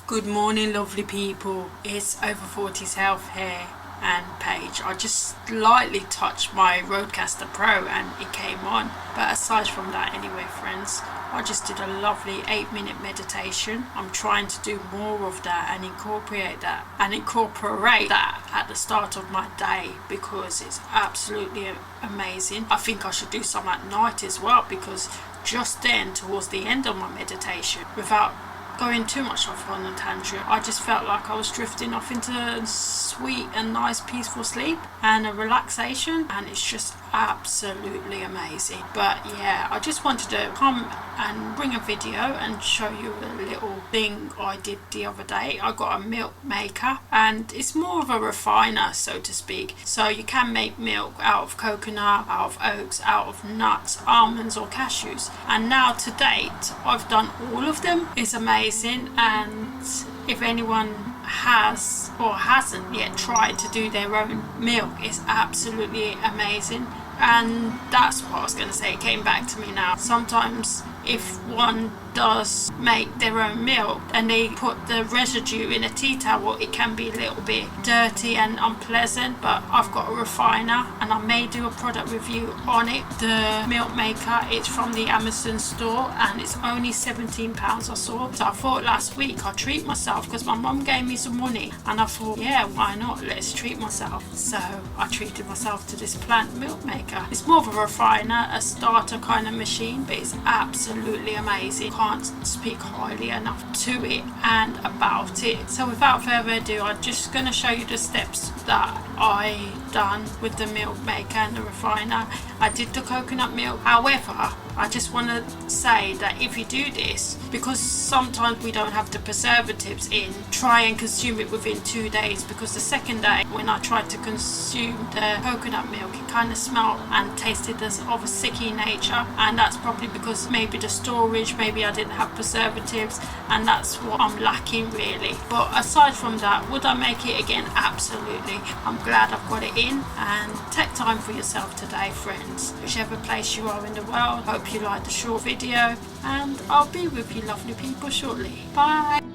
Good morning, lovely people. It's Over 40s Health here and Paige. I just lightly touched my Rodecaster Pro and it came on. But aside from that anyway, friends, I just did a lovely 8-minute meditation. I'm trying to do more of that and incorporate that at the start of my day because it's absolutely amazing. I think I should do some at night as well, because just then, towards the end of my meditation, without going too much off on a tangent, I just felt like I was drifting off into sweet and nice peaceful sleep and a relaxation, and it's just absolutely amazing. But yeah, I just wanted to come and bring a video and show you a little thing I did the other day. I got a milk maker, and it's more of a refiner, so to speak. So you can make milk out of coconut, out of oats, out of nuts, almonds or cashews. And now to date I've done all of them. It's amazing, and if anyone has or hasn't yet tried to do their own milk, it's absolutely amazing. And that's what I was going to say, it came back to me now. Sometimes if one does make their own milk and they put the residue in a tea towel, it can be a little bit dirty and unpleasant. But I've got a refiner and I may do a product review on it. The milk maker, it's from the Amazon store and it's only £17 I saw. So I thought last week I'll treat myself because my mum gave me some money, and I thought, yeah, why not, let's treat myself. So I treated myself to this plant milk maker. It's more of a refiner, a starter kind of machine, but it's absolutely amazing. Can't speak highly enough to it and about it. So without further ado, I'm just going to show you the steps that I done with the milk maker and the refiner. I did the coconut milk. However, I just want to say that if you do this, because sometimes we don't have the preservatives in, try and consume it within 2 days, because the second day when I tried to consume the coconut milk, it kind of smelled and tasted as of a sicky nature, and that's probably because maybe the storage, maybe I didn't have preservatives, and that's what I'm lacking really. But aside from that, would I make it again? Absolutely. I'm glad I've got it in. And take time for yourself today, friends, whichever place you are in the world. Hope you liked the short video, and I'll be with you lovely people shortly. Bye.